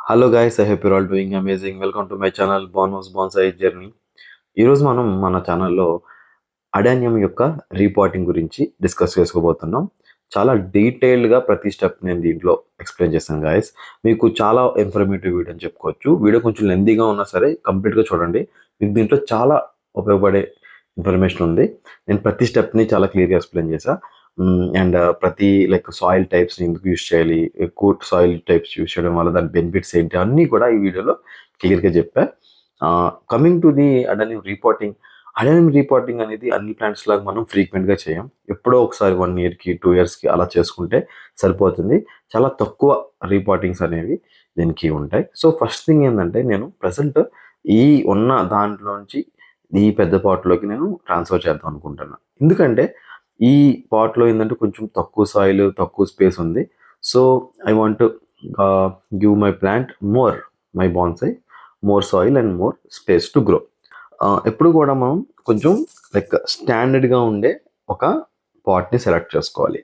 Hello guys, I hope your all doing amazing. Welcome to my channel bonus bonsai journey. ఈరోజు మనం మన ఛానల్లో అడానియం యొక్క రీపాటింగ్ గురించి డిస్కస్ చేసుకోబోతున్నాం. చాలా డీటెయిల్డ్గా ప్రతి స్టెప్ నేను దీంట్లో ఎక్స్ప్లెయిన్ చేశాను గైస్. మీకు చాలా ఇన్ఫర్మేటివ్ వీడియో అని చెప్పుకోవచ్చు. వీడియో కొంచెం లెందీగా ఉన్నా సరే కంప్లీట్గా చూడండి. మీకు దీంట్లో చాలా ఉపయోగపడే ఇన్ఫర్మేషన్ ఉంది. నేను ప్రతి స్టెప్ని చాలా క్లియర్గా ఎక్స్ప్లెయిన్ చేశాను. అండ్ ప్రతి సాయిల్ టైప్స్ని ఎందుకు యూస్ చేయాలి, ఎక్కువ సాయిల్ టైప్స్ యూస్ చేయడం వల్ల దాని బెనిఫిట్స్ ఏంటి అన్నీ కూడా ఈ వీడియోలో క్లియర్గా చెప్పా. Coming to the adenium repotting. Adenium repotting అనేది అన్ని ప్లాంట్స్ లాగా మనం ఫ్రీక్వెంట్గా చేయం. ఎప్పుడో ఒకసారి 1 ఇయర్కి 2 ఇయర్స్కి అలా చేసుకుంటే సరిపోతుంది. చాలా తక్కువ రీపాటింగ్స్ అనేవి దీనికి ఉంటాయి. సో ఫస్ట్ థింగ్ ఏంటంటే, నేను ప్రజెంట్ ఈ ఉన్న దాంట్లోంచి ఈ పెద్ద పాట్లోకి నేను ట్రాన్స్ఫర్ చేద్దాం అనుకుంటున్నాను. ఎందుకంటే ఈ పాట్లో ఏంటంటే కొంచెం తక్కువ సాయిల్, తక్కువ స్పేస్ ఉంది. So I want give my plant my bonsai more soil and more space to grow. ఎప్పుడు కూడా మనం కొంచెం స్టాండర్డ్గా ఉండే ఒక పాట్ని సెలెక్ట్ చేసుకోవాలి.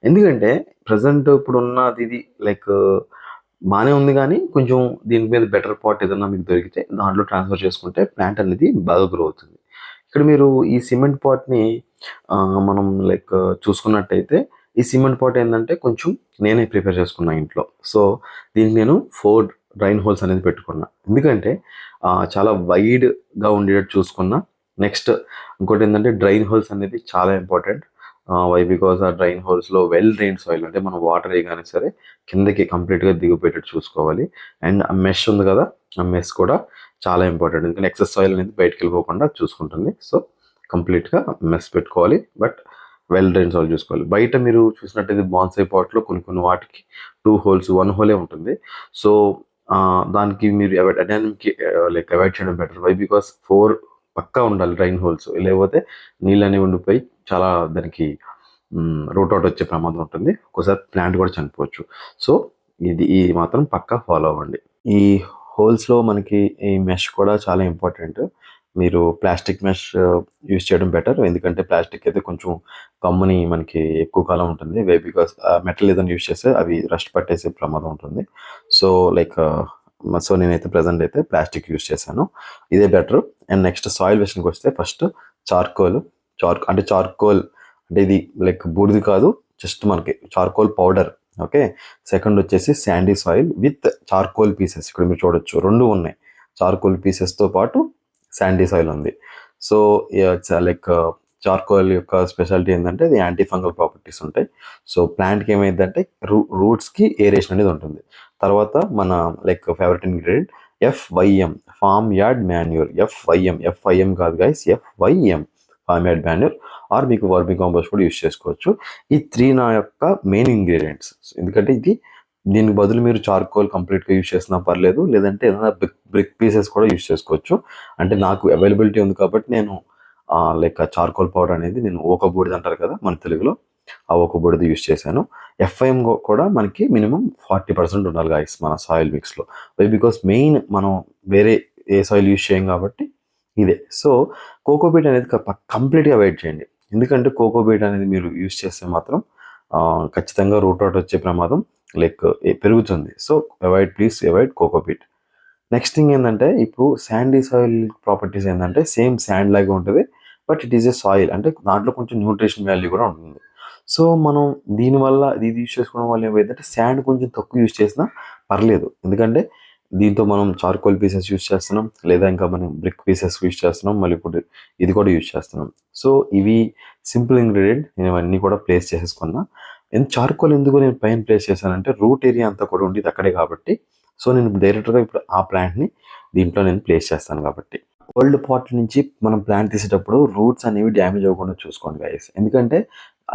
ఎందుకంటే ప్రజెంట్ ఇప్పుడు ఉన్నది ఇది బాగానే ఉంది, కానీ కొంచెం దీని మీద బెటర్ పాట్ ఏదన్నా మీకు దొరికితే దాంట్లో ట్రాన్స్ఫర్ చేసుకుంటే ప్లాంట్ అనేది బాగా గ్రో అవుతుంది. ఇక్కడ మీరు ఈ సిమెంట్ పాట్ని మనం చూసుకున్నట్టయితే, ఈ సిమెంట్ పాట్ ఏంటంటే కొంచెం నేనే ప్రిపేర్ చేసుకున్నా ఇంట్లో. సో దీనికి నేను 4 డ్రైన్ హోల్స్ అనేది పెట్టుకున్నా. ఎందుకంటే చాలా వైడ్గా ఉండేటట్టు చూసుకున్నా. నెక్స్ట్ ఇంకోటి ఏంటంటే, డ్రైన్ హోల్స్ అనేది చాలా ఇంపార్టెంట్. వై బికాస్ ఆ డ్రైన్ హోల్స్లో వెల్ డ్రైన్ సాయిల్, అంటే మనం వాటర్ వేయగానే సరే కిందకి కంప్లీట్గా దిగిపోయేటట్టు చూసుకోవాలి. అండ్ ఆ మెష్ ఉంది కదా, ఆ మెష్ కూడా చాలా ఇంపార్టెంట్. ఎందుకంటే ఎక్సెస్ సాయిల్ అనేది బయటకు వెళ్ళిపోకుండా చూసుకుంటుంది. సో కంప్లీట్గా మెస్ పెట్టుకోవాలి, బట్ వెల్ డ్రైన్ సాయిల్ చూసుకోవాలి. బయట మీరు చూసినట్టయితే బాన్సాై పాట్లో కొన్ని వాటికి 2 హోల్స్, 1 హోలే ఉంటుంది. సో దానికి మీరు అడానియంకి అవాయిడ్ చేయడం బెటర్. వై బికాస్ 4 పక్కా ఉండాలి డ్రైన్ హోల్స్, లేకపోతే నీళ్ళు అనేవి ఉండిపోయి చాలా దానికి రూట్ అవుట్ వచ్చే ప్రమాదం ఉంటుంది. ఒకసారి ప్లాంట్ కూడా చనిపోవచ్చు. సో ఇది మాత్రం పక్కా ఫాలో అవ్వండి. ఈ హోల్స్లో మనకి ఈ మెష్ కూడా చాలా ఇంపార్టెంట్. మీరు ప్లాస్టిక్ మెష్ యూస్ చేయడం బెటర్. ఎందుకంటే ప్లాస్టిక్ అయితే కొంచెం కమ్ముని మనకి ఎక్కువ కాలం ఉంటుంది. వే బికాస్ మెటల్ ఏదైనా యూస్ చేస్తే అవి రస్ట్ పట్టేసే ప్రమాదం ఉంటుంది. సో సో నేనైతే ప్రజెంట్ అయితే ప్లాస్టిక్ యూస్ చేశాను, ఇదే బెటర్. అండ్ నెక్స్ట్ సాయిల్ విషయానికి వస్తే, ఫస్ట్ చార్కోల్ అంటే ఇది బూడిది కాదు, జస్ట్ మనకి చార్కోల్ పౌడర్. ఓకే. సెకండ్ వచ్చేసి sandy soil with charcoal pieces. ఇక్కడ మీరు చూడొచ్చు 2 ఉన్నాయి. చార్కోల్ పీసెస్తో పాటు శాండీ సాయిల్ ఉంది. సో చార్కోల్ యొక్క స్పెషాలిటీ ఏంటంటే, అది యాంటీ ఫంగల్ ప్రాపర్టీస్ ఉంటాయి. సో ప్లాంట్కి ఏమైందంటే రూట్స్కి ఏరేషన్ అనేది ఉంటుంది. తర్వాత మన favourite ingredient FYM, farm yard manure. FYM కాదు guys, FYM, farm yard manure. Or మీకు వర్మీ కాంపోస్ట్ కూడా యూస్ చేసుకోవచ్చు. ఈ 3 నా యొక్క మెయిన్ ఇంగ్రీడియంట్స్. ఎందుకంటే దీనికి బదులు మీరు చార్కోల్ కంప్లీట్గా యూస్ చేసినా పర్లేదు, లేదంటే ఏదైనా బ్రిక్ పీసెస్ కూడా యూస్ చేసుకోవచ్చు. అంటే నాకు అవైలబిలిటీ ఉంది కాబట్టి నేను చార్కోల్ పౌడర్ అనేది, నేను ఓక బూడిద అంటారు కదా మన తెలుగులో, ఆ ఓక బూడిద యూస్ చేశాను. FYM కూడా మనకి మినిమం 40% ఉండాలి గాయస్ మన సాయిల్ మిక్స్లో. బికాస్ మెయిన్ మనం వేరే ఏ సాయిల్ యూస్ చేయం కాబట్టి ఇదే. సో కోకోపీట్ అనేది కంప్లీట్గా అవాయిడ్ చేయండి. ఎందుకంటే కోకోపీట్ అనేది మీరు యూస్ చేస్తే మాత్రం ఖచ్చితంగా రూట్ అవుట్ వచ్చే ప్రమాదం పెరుగుతుంది. So please avoid cocopeat. Next thing ఏంటంటే, ఇప్పుడు శాండీ సాయిల్ ప్రాపర్టీస్ ఏంటంటే సేమ్ శాండ్ లాగా ఉంటుంది, but it is a soil. అంటే దాంట్లో కొంచెం న్యూట్రిషన్ వాల్యూ కూడా ఉంటుంది. సో మనం దీనివల్ల ఇది యూస్ చేసుకోవడం వల్ల ఏమైందంటే, శాండ్ కొంచెం తక్కువ యూస్ చేసినా పర్లేదు. ఎందుకంటే దీంతో మనం చార్కోల్ పీసెస్ యూస్ చేస్తున్నాం, లేదా ఇంకా మనం బ్రిక్ పీసెస్ యూస్ చేస్తున్నాం, మళ్ళీ ఇప్పుడు ఇది కూడా యూస్ చేస్తున్నాం. సో ఇవి సింపుల్ ఇంగ్రీడియంట్, నేను ఇవన్నీ కూడా ప్లేస్ చేసేసుకున్నా. చార్కోల్ ఎందుకు నేను పైన ప్లేస్ చేశానంటే, రూట్ ఏరియా అంతా కూడా ఉండేది అక్కడే కాబట్టి. సో నేను డైరెక్ట్గా ఇప్పుడు ఆ ప్లాంట్ని దీంట్లో నేను ప్లేస్ చేస్తాను కాబట్టి. ఓల్డ్ పాట్ నుంచి మనం ప్లాంట్ తీసేటప్పుడు రూట్స్ అనేవి డ్యామేజ్ అవ్వకుండా చూసుకోండి గైస్. ఎందుకంటే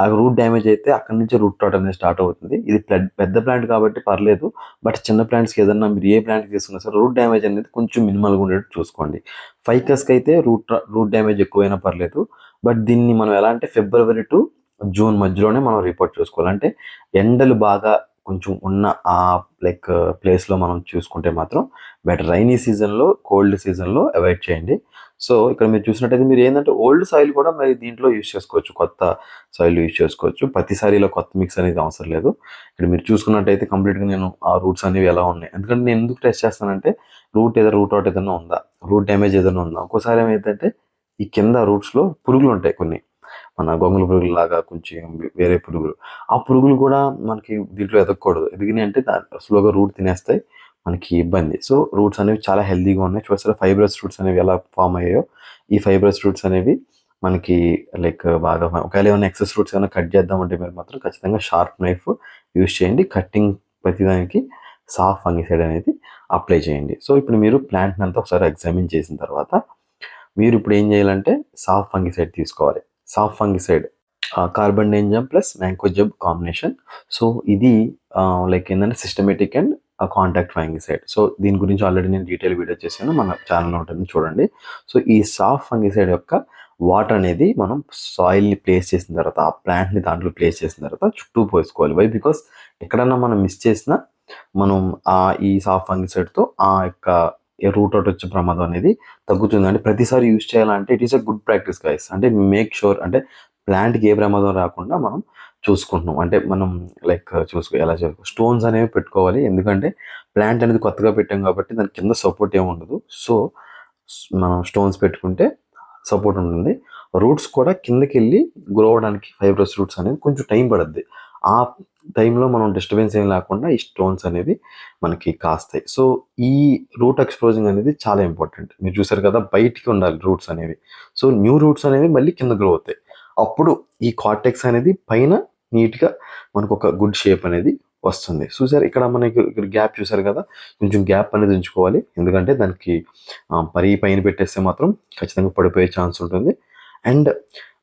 ఆ రూట్ డ్యామేజ్ అయితే అక్కడి నుంచి రూట్ అవుట్ అనేది స్టార్ట్ అవుతుంది. ఇది పెద్ద ప్లాంట్ కాబట్టి పర్లేదు, బట్ చిన్న ప్లాంట్స్కి ఏదన్నా మీరు ఏ ప్లాంట్ తీసుకున్నా సరే రూట్ డ్యామేజ్ అనేది కొంచెం మినిమల్గా ఉండేట్టు చూసుకోండి. ఫైకస్కి అయితే రూట్ డ్యామేజ్ ఎక్కువైనా పర్లేదు, బట్ దీన్ని మనం ఎలా అంటే February to June మధ్యలోనే మనం రిపోర్ట్ చేసుకోవాలి. అంటే ఎండలు బాగా కొంచెం ఉన్న ఆ లైక్ ప్లేస్లో మనం చూసుకుంటే మాత్రం బెటర్. రైనీ సీజన్లో, కోల్డ్ సీజన్లో అవాయిడ్ చేయండి. సో ఇక్కడ మీరు చూసినట్టయితే మీరు ఏంటంటే ఓల్డ్ సాయిల్ కూడా మరి దీంట్లో యూజ్ చేసుకోవచ్చు, కొత్త సాయిల్ యూజ్ చేసుకోవచ్చు. ప్రతిసారి ఇలా కొత్త మిక్స్ అనేది అవసరం లేదు. ఇక్కడ మీరు చూసుకున్నట్టయితే కంప్లీట్గా నేను ఆ రూట్స్ అనేవి ఎలా ఉన్నాయి, ఎందుకంటే నేను ఎందుకు టెస్ట్ చేస్తానంటే రూట్ అవుట్ ఏదైనా ఉందా, రూట్ డ్యామేజ్ ఏదైనా ఉందా. ఒక్కోసారి ఏమైందంటే ఈ కింద రూట్స్లో పురుగులు ఉంటాయి, కొన్ని మన గొంగళి పురుగులు లాగా కొంచెం వేరే పురుగులు. ఆ పురుగులు కూడా మనకి దీంట్లో ఎదగకూడదు. ఎదిగినాయి అంటే స్లోగా రూట్ తినేస్తాయి, మనకి ఇబ్బంది. సో రూట్స్ అనేవి చాలా హెల్తీగా ఉన్నాయి. చూసారా ఫైబ్రస్ రూట్స్ అనేవి ఎలా ఫామ్ అయ్యాయో. ఈ ఫైబ్రస్ రూట్స్ అనేవి మనకి లైక్ బాగా, ఒకవేళ ఏమైనా ఎక్సెస్ రూట్స్ ఏమైనా కట్ చేద్దామంటే మీరు మాత్రం ఖచ్చితంగా షార్ప్ నైఫ్ యూజ్ చేయండి. కట్టింగ్ ప్రతిదానికి సాఫ్ ఫంగిసైడ్ అనేది అప్లై చేయండి. సో ఇప్పుడు మీరు ప్లాంట్ని అంతా ఒకసారి ఎగ్జామిన్ చేసిన తర్వాత మీరు ఇప్పుడు ఏం చేయాలంటే సాఫ్ ఫంగిసైడ్ తీసుకోవాలి. SAAF fungicide carbendazim plus mancozeb combination. So ఇది లైక్ ఏంటంటే systematic and contact fungicide. So దీని గురించి ఆల్రెడీ నేను డీటెయిల్ వీడియో చేశాను, మన ఛానల్లో ఉంటుంది చూడండి. సో ఈ సాఫ్ ఫంగిసైడ్ యొక్క వాటర్ అనేది మనం సాయిల్ని ప్లేస్ చేసిన తర్వాత, ఆ ప్లాంట్ని దాంట్లో ప్లేస్ చేసిన తర్వాత చుట్టూ పోసుకోవాలి. వై? బికాస్ ఎక్కడన్నా మనం మిస్ చేసినా మనం ఈ సాఫ్ ఫంగిసైడ్తో ఆ యొక్క రూట్ అవుట్ వచ్చే ప్రమాదం అనేది తగ్గుతుంది. అంటే ప్రతిసారి యూజ్ చేయాలంటే it is a good practice guys. అంటే మేక్ షూర్ అంటే ప్లాంట్కి ఏ ప్రమాదం రాకుండా మనం చూసుకుంటున్నాం. అంటే మనం లైక్ ఎలా స్టోన్స్ అనేవి పెట్టుకోవాలి. ఎందుకంటే ప్లాంట్ అనేది కొత్తగా పెట్టాం కాబట్టి దాని కింద సపోర్ట్ ఏమి ఉండదు. సో మనం స్టోన్స్ పెట్టుకుంటే సపోర్ట్ ఉంటుంది. రూట్స్ కూడా కిందకి వెళ్ళి గ్రో అవడానికి ఫైబ్రస్ రూట్స్ అనేది కొంచెం టైం పడుద్ది. ఆ టైంలో మనం డిస్టర్బెన్స్ ఏం లేకుండా ఈ స్టోన్స్ అనేవి మనకి కాస్తాయి. సో ఈ రూట్ ఎక్స్పోజింగ్ అనేది చాలా ఇంపార్టెంట్. మీరు చూసారు కదా, బయటికి ఉండాలి రూట్స్ అనేవి. సో న్యూ రూట్స్ అనేవి మళ్ళీ కింద గ్రో అవుతాయి. అప్పుడు ఈ కార్టెక్స్ అనేది పైన నీట్గా మనకు ఒక గుడ్ షేప్ అనేది వస్తుంది. చూసారు ఇక్కడ మనకి గ్యాప్ చూసారు కదా, కొంచెం గ్యాప్ అనేది ఉంచుకోవాలి. ఎందుకంటే దానికి పైన పెట్టేస్తే మాత్రం ఖచ్చితంగా పడిపోయే ఛాన్స్ ఉంటుంది. అండ్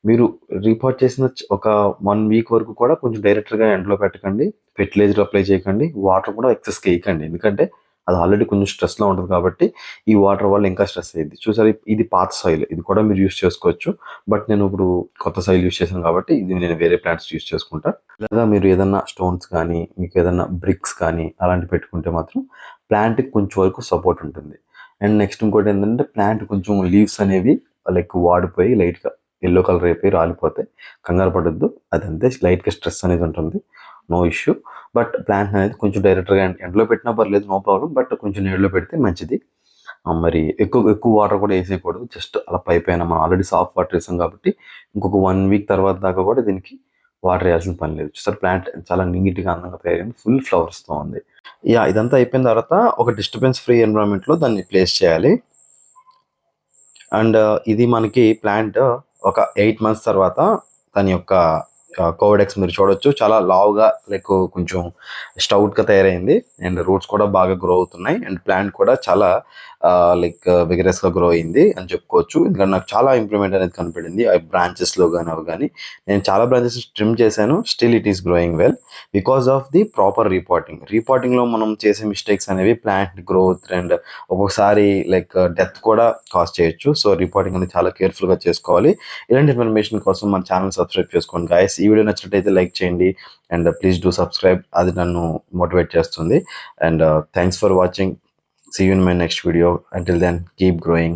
మీరు రిపోర్ట్ చేసిన ఒక 1 వీక్ వరకు కూడా కొంచెం డైరెక్ట్గా ఎండలో పెట్టకండి, ఫెర్టిలైజర్ అప్లై చేయకండి, వాటర్ కూడా ఎక్సెస్గా వేయకండి. ఎందుకంటే అది ఆల్రెడీ కొంచెం స్ట్రెస్లో ఉంటుంది కాబట్టి ఈ వాటర్ వల్ల ఇంకా స్ట్రెస్ అయ్యింది. చూసారు ఇది పాత సాయిల్, ఇది కూడా మీరు యూస్ చేసుకోవచ్చు. బట్ నేను ఇప్పుడు కొత్త సాయిల్ యూస్ చేశాను కాబట్టి ఇది నేను వేరే ప్లాంట్స్ యూస్ చేసుకుంటా. లేదా మీరు ఏదన్నా స్టోన్స్ కానీ, మీకు ఏదన్నా బ్రిక్స్ కానీ అలాంటివి పెట్టుకుంటే మాత్రం ప్లాంట్కి కొంచెం వరకు సపోర్ట్ ఉంటుంది. అండ్ నెక్స్ట్ ఇంకోటి ఏంటంటే ప్లాంట్ కొంచెం లీవ్స్ అనేవి లైక్ వాడిపోయి లైట్గా ఎల్లో కలర్ అయిపోయి రాలిపోతాయి. కంగారు పడొద్దు, అదంతే లైట్గా స్ట్రెస్ అనేది ఉంటుంది, నో ఇష్యూ. బట్ ప్లాంట్ అనేది కొంచెం డైరెక్ట్గా ఎండలో పెట్టినా పర్లేదు, నో ప్రాబ్లం. బట్ కొంచెం నీడలో పెడితే మంచిది. మరి ఎక్కువ వాటర్ కూడా వేసేయకూడదు. జస్ట్ అలా పైన మనం ఆల్రెడీ సాఫ్ట్ వాటర్ వేసాం కాబట్టి ఇంకొక 1 వీక్ తర్వాత దాకా కూడా దీనికి వాటర్ వేయాల్సిన పని లేదు. చూసారు ప్లాంట్ చాలా నీట్గా అందంగా తయారైంది, ఫుల్ ఫ్లవర్స్తో ఉంది. ఇదంతా అయిపోయిన తర్వాత ఒక డిస్టర్బెన్స్ ఫ్రీ ఎన్విరాన్మెంట్లో దాన్ని ప్లేస్ చేయాలి. అండ్ ఇది మనకి ప్లాంట్ ఒక 8 months తర్వాత దాని యొక్క కోవడెక్స్ మీరు చూడొచ్చు, చాలా లావుగా లైక్ కొంచెం స్టౌట్గా తయారైంది. అండ్ రూట్స్ కూడా బాగా గ్రో అవుతున్నాయి. అండ్ ప్లాంట్ కూడా చాలా లైక్ విగరస్గా గ్రో అయింది అని చెప్పుకోవచ్చు. ఎందుకంటే నాకు చాలా ఇంప్రూవ్మెంట్ అనేది కనపడింది ఆ బ్రాంచెస్లో కానీ అవి కానీ. నేను చాలా బ్రాంచెస్ ట్రిమ్ చేశాను, still it is growing well because of the proper రిపోర్టింగ్లో మనం చేసే మిస్టేక్స్ అనేవి ప్లాంట్ గ్రోత్ అండ్ ఒక్కొక్కసారి లైక్ డెత్ కూడా కాజ్ చేయొచ్చు. సో రిపోర్టింగ్ అనేది చాలా కేర్ఫుల్గా చేసుకోవాలి. ఇలాంటి ఇన్ఫర్మేషన్ కోసం మన ఛానల్ సబ్స్క్రైబ్ చేసుకోండి గాయస్. ఈ వీడియో నచ్చినట్టయితే లైక్ చేయండి అండ్ ప్లీజ్ డూ సబ్స్క్రైబ్, అది నన్ను మోటివేట్ చేస్తుంది. And thanks for watching. See you in my next video. Until then, keep growing.